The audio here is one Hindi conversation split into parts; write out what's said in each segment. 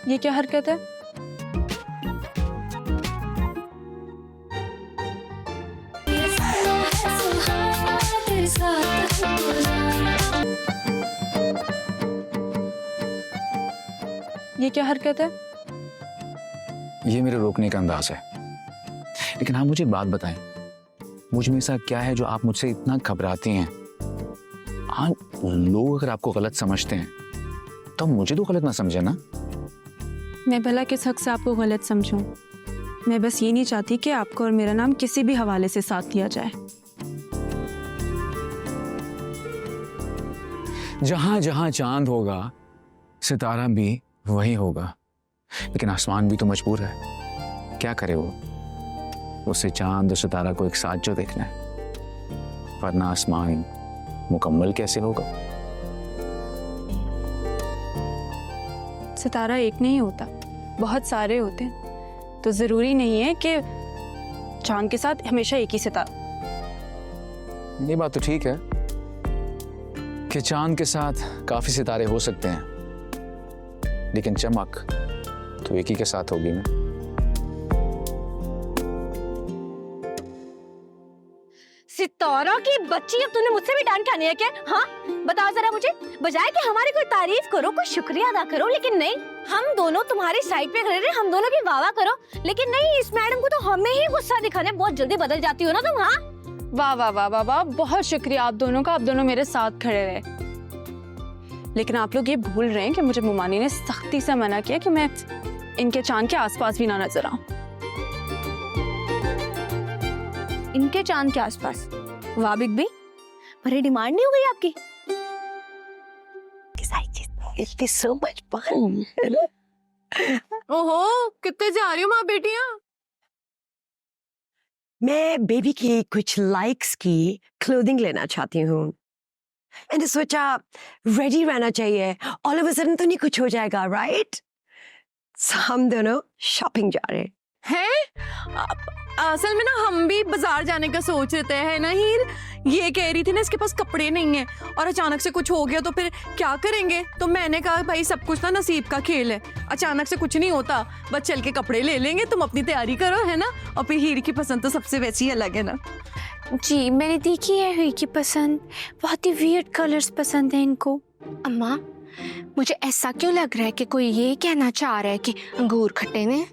ये क्या हरकत है? ये क्या हरकत है? ये मेरे रोकने का अंदाज है। लेकिन आप मुझे बात बताएं, मुझ में ऐसा क्या है जो आप मुझसे इतना घबराती हैं? हाँ, लोग अगर आपको गलत समझते हैं तो मुझे तो गलत ना समझे ना। मैं भला किस हक से आपको गलत समझूं? मैं बस ये नहीं चाहती कि आपको और मेरा नाम किसी भी हवाले से साथ लिया जाए। जहां जहां चांद होगा सितारा भी वही होगा, लेकिन आसमान भी तो मजबूर है। क्या करे वो? उसे चांद और सितारा को एक साथ जो देखना है, वरना आसमान मुकम्मल कैसे होगा? सितारा एक नहीं होता, बहुत सारे होते हैं, तो जरूरी नहीं है कि चांद के साथ हमेशा एक ही सितारा। ये बात तो ठीक है कि चांद के साथ काफी सितारे हो सकते हैं, लेकिन चमक तो एक ही के साथ होगी ना। सितारा की बच्ची, अब तूने मुझसे भी डांट खानी है क्या? हाँ बताओ जरा मुझे, बजाय कि हमारी कोई तारीफ करो, कोई शुक्रिया अदा करो, लेकिन नहीं, हम दोनों तुम्हारी साइड पे खड़े रहे, हम दोनों की वाह वाह करो, लेकिन नहीं, इस मैडम को तो हमें ही गुस्सा दिखाने बहुत जल्दी बदल जाती हो ना तुम। हाँ वाह वाह वाह वाह वाह, बहुत शुक्रिया आप दोनों का, आप दोनों मेरे साथ खड़े रहे। लेकिन आप लोग ये भूल रहे हैं कि मुझे मुमानी ने सख्ती से मना किया कि मैं इनके चांद के आसपास भी ना नजर आऊं। इनके चांद के आसपास? वाह बिग बी, पर ये डिमांड नहीं हो गई आपकी? So much fun, है ना? ओहो, कितने जा रही हो माँ बेटियां? मैं बेबी की कुछ लाइक्स की क्लोथिंग लेना चाहती हूँ। मैंने सोचा रेडी रहना चाहिए, ऑल ऑफ अ सडन तो नहीं कुछ हो जाएगा, राइट? हम दोनों शॉपिंग जा रहे हैं? असल में ना हम भी बाजार जाने का सोच रहे थे, है ना हीर? ये कह रही थी ना इसके पास कपड़े नहीं है और अचानक से कुछ हो गया तो फिर क्या करेंगे, तो मैंने कहा भाई सब कुछ ना नसीब का खेल है, अचानक से कुछ नहीं होता, बस चल के कपड़े ले लेंगे, तुम अपनी तैयारी करो, है ना? और फिर हीर की पसंद तो सबसे वैसी ही अलग है ना। जी मैंने देखी है हीर की पसंद, बहुत ही वियर्ड कलर्स पसंद है इनको। अम्मा मुझे ऐसा क्यों लग रहा है कि कोई ये कहना चाह रहा है कि अंगूर खट्टे ने?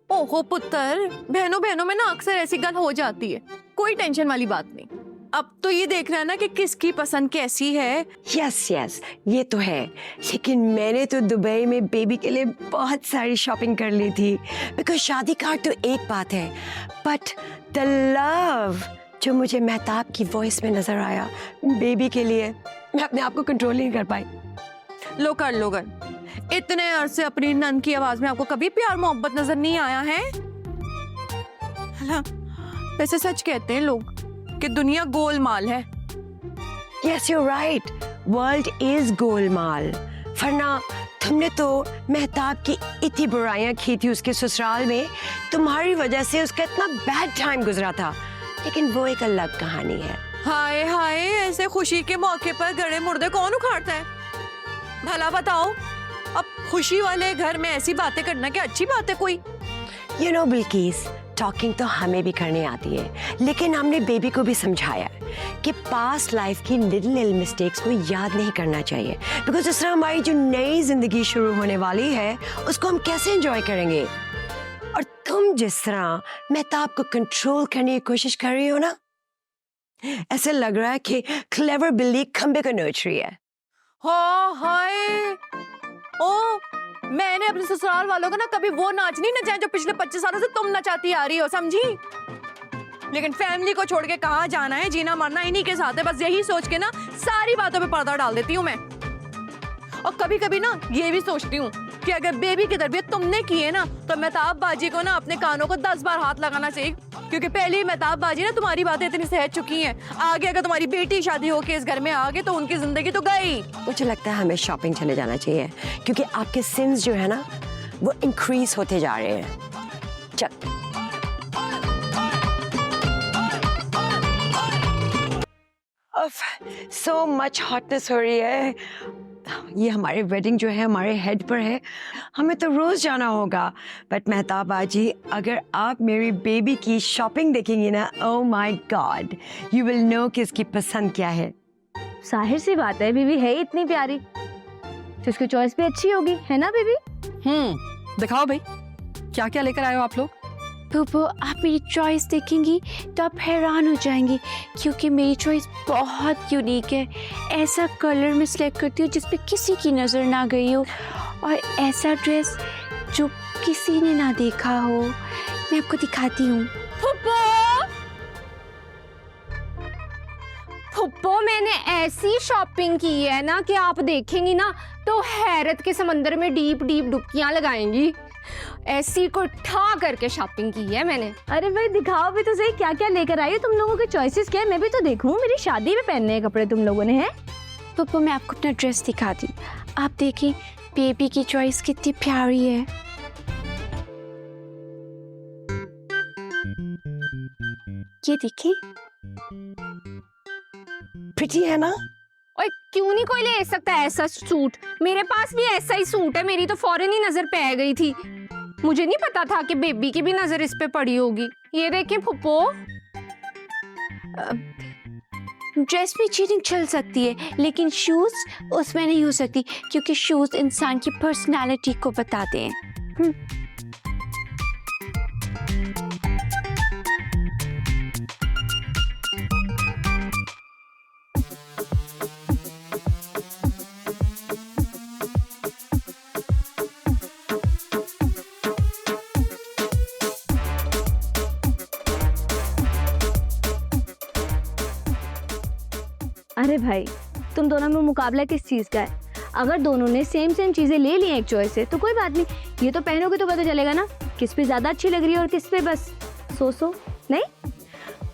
ओहो पुत्र, बहनों बहनों में ना अक्सर ऐसी गल हो जाती है, कोई टेंशन वाली बात नहीं। अब तो ये देखना है ना कि किसकी पसंद कैसी है। यस ये तो है, लेकिन मैंने तो दुबई में बेबी के लिए बहुत सारी शॉपिंग कर ली थी, बिकॉज शादी कार्ड तो एक बात है, बट द लव जो मुझे मेहताब की वॉइस में नजर आया बेबी के लिए, मैं अपने आप को कंट्रोल नहीं कर पाई। लो कर, इतने अरसे अपनी नन की आवाज में आपको कभी प्यार मोहब्बत नजर नहीं आया है? वैसे सच कहते हैं लोग कि दुनिया गोलमाल है। Yes, you're right. World is Golmaal. वरना तुमने तो मेहताब की इतनी बुराइयां की थी उसके ससुराल में, तुम्हारी वजह से उसका इतना बैड टाइम गुजरा था, लेकिन वो एक अलग कहानी है। हाय हाय, ऐसे खुशी के मौके पर गड़े मुर्दे कौन उखाड़ता है? भला बताओ, अब खुशी वाले घर में ऐसी बातें करना क्या अच्छी बात है कोई? You know, बिल्किस, टॉकिंग तो हमें भी करनी आती है, लेकिन हमने बेबी को भी समझाया कि पास्ट लाइफ की लिटिल मिस्टेक्स को याद नहीं करना चाहिए, बिकॉज जिस तरह हमारी जो नई जिंदगी शुरू होने वाली है उसको हम कैसे एंजॉय करेंगे। और तुम जिस तरह मेहताब को कंट्रोल करने की कोशिश कर रही हो ना, ऐसे लग रहा है कि क्लेवर बिल्ली खंबे को नोच रही है। हाय ओ, मैंने अपने ससुराल वालों को ना कभी वो नाच नहीं नचाया जो पिछले 25 सालों से तुम नचाती आ रही हो, समझी? लेकिन फैमिली को छोड़ के कहाँ जाना है, जीना मरना इन्हीं के साथ है, बस यही सोच के ना सारी बातों पे पर्दा डाल देती हूँ मैं। और कभी कभी ना ये भी सोचती हूँ कि अगर बेबी की तरबियत तुमने की है ना, तो मेहताब बाजी को ना अपने कानों को 10 बार हाथ लगाना चाहिए, क्योंकि पहले ही मेहताब बाजी ना तुम्हारी बातें इतनी सहज चुकी हैं, आगे अगर तुम्हारी बेटी शादी होके इस घर में आ गई तो उनकी जिंदगी तो गई। मुझे लगता है हमें शॉपिंग चले जाना चाहिए, क्योंकि आपके सिंस जो है ना वो इंक्रीज होते जा रहे हैं। चल। सो मच हॉटनेस हो रही है, ये हमारे वेडिंग जो है हमारे हेड पर है, हमें तो रोज जाना होगा। बट मेहताब आजी, अगर आप मेरी बेबी की शॉपिंग देखेंगी ना, oh my god, you will know कि इसकी पसंद क्या है। जाहिर सी बात है, बीबी है इतनी प्यारी तो उसकी चॉइस भी अच्छी होगी, है ना बीबी? दिखाओ भाई, क्या क्या लेकर आए हो आप लोग? पुप्पो, आप मेरी चॉइस देखेंगी तो आप हैरान हो जाएंगी, क्योंकि मेरी चॉइस बहुत यूनिक है। ऐसा कलर मैं सिलेक्ट करती हूँ जिस पे किसी की नज़र ना गई हो, और ऐसा ड्रेस जो किसी ने ना देखा हो। मैं आपको दिखाती हूँ। फुप्पो, मैंने ऐसी शॉपिंग की है ना कि आप देखेंगी ना तो हैरत के समंदर में डीप डीप डुबकियां लगाएंगी। ऐसी को ठा करके शॉपिंग की है मैंने। अरे भाई दिखाओ भी तो सही, क्या क्या लेकर आई हो तुम लोगों की चॉइसेस क्या है, मैं भी तो देखूं। मेरी शादी में पहनने हैं कपड़े तुम लोगों ने, हैं? पुप्पो, मैं आपको अपना ड्रेस दिखाती हूँ। आप देखिए बेबी की चॉइस कितनी प्यारी है। ये देखिए, प्रिटी है ना? और क्यों नहीं कोई ले सकता ऐसा सूट? मेरे पास भी ऐसा ही सूट है, मेरी तो फौरन ही नजर पे आ गई थी। मुझे नहीं पता था कि बेबी की भी नजर इस पे पड़ी होगी। ये देखिए फुप्पो, ड्रेस में चीटिंग चल सकती है, लेकिन शूज उसमें नहीं हो सकती, क्योंकि शूज इंसान की पर्सनालिटी को बताते हैं। अरे भाई, तुम दोनों में मुकाबला किस चीज का है? अगर दोनों ने सेम चीजें ले ली हैं एक चॉइस से तो कोई बात नहीं, ये तो पहनोगे तो पता चलेगा ना किस पे ज्यादा अच्छी लग रही है और किस पे बस सो नहीं।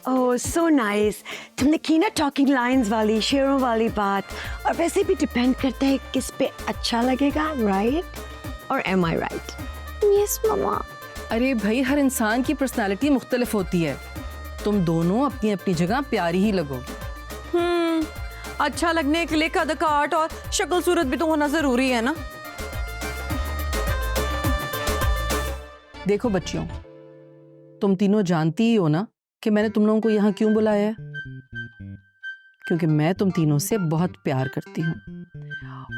ओह सो नाइस, तुमने की ना टॉकिंग लाइंस वाली, शेरों वाली बात। और वैसे भी डिपेंड करता है किस पे अच्छा लगेगा, राइट? और एम आई राइट? यस मम्मा। अरे भाई, हर इंसान की पर्सनालिटी मुख्तलिफ होती है। तुम दोनों अपनी अपनी जगह प्यारी ही लगोगी। अच्छा लगने के लिए कद काट और शक्ल सूरत भी तो होना जरूरी है ना। देखो बच्चियों, तुम तीनों जानती ही हो ना कि मैंने तुम लोगों को यहाँ क्यों बुलाया है। क्योंकि मैं तुम तीनों से बहुत प्यार करती हूँ,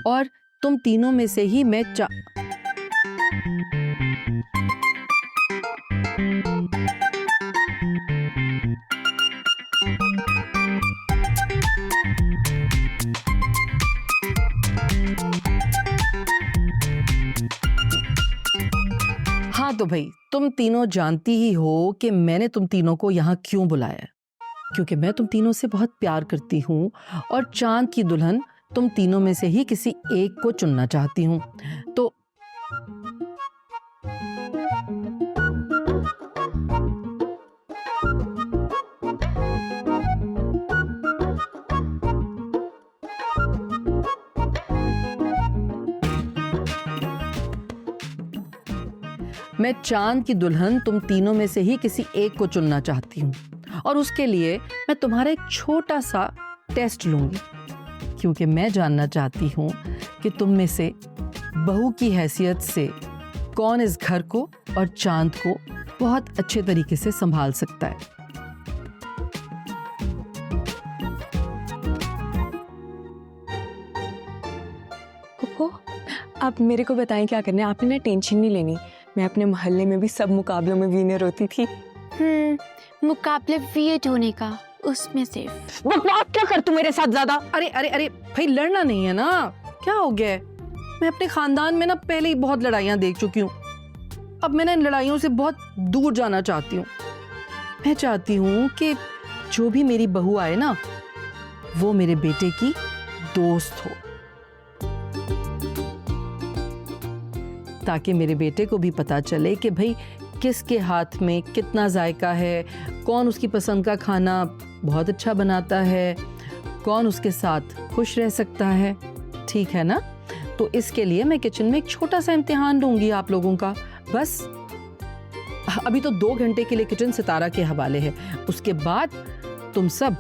और तुम तीनों में से ही मैं हाँ तो भाई, तुम तीनों जानती ही हो कि मैंने तुम तीनों को यहाँ क्यों बुलाया है। क्योंकि मैं तुम तीनों से बहुत प्यार करती हूँ, और चांद की दुल्हन तुम तीनों में से ही किसी एक को चुनना चाहती हूँ। तो मैं चांद की दुल्हन तुम तीनों में से ही किसी एक को चुनना चाहती हूँ, और उसके लिए मैं तुम्हारा एक छोटा सा टेस्ट लूंगी। क्योंकि मैं जानना चाहती हूँ कि तुम में से बहू की हैसियत से कौन इस घर को और चांद को बहुत अच्छे तरीके से संभाल सकता है। पुप्पो, आप मेरे को बताएं क्या करना है। आपने ना टेंशन नहीं लेनी, मैं अपने मोहल्ले में भी सब मुकाबलों में विनर होती थी। मुकाबले वियर्ड होने का, उसमें सिर्फ बकवास क्या कर तू मेरे साथ ज्यादा। अरे अरे अरे भाई, लड़ना नहीं है ना, क्या हो गया है? मैं अपने खानदान में ना पहले ही बहुत लड़ाइयाँ देख चुकी हूँ। अब मैं ना इन लड़ाइयों से बहुत दूर जाना चाहती हूँ। मैं चाहती हूँ कि जो भी मेरी बहू आए ना, वो मेरे बेटे की दोस्त हो, ताकि मेरे बेटे को भी पता चले कि भाई किसके हाथ में कितना जायका है, कौन उसकी पसंद का खाना बहुत अच्छा बनाता है, कौन उसके साथ खुश रह सकता है। ठीक है ना? तो इसके लिए मैं किचन में एक छोटा सा इम्तिहान लूंगी आप लोगों का। बस अभी तो 2 घंटे के लिए किचन सितारा के हवाले है। उसके बाद तुम सब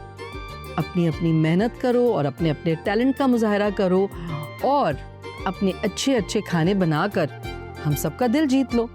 अपनी अपनी मेहनत करो और अपने अपने टैलेंट का मुजाहरा करो, और अपने अच्छे अच्छे खाने बनाकर हम सबका दिल जीत लो।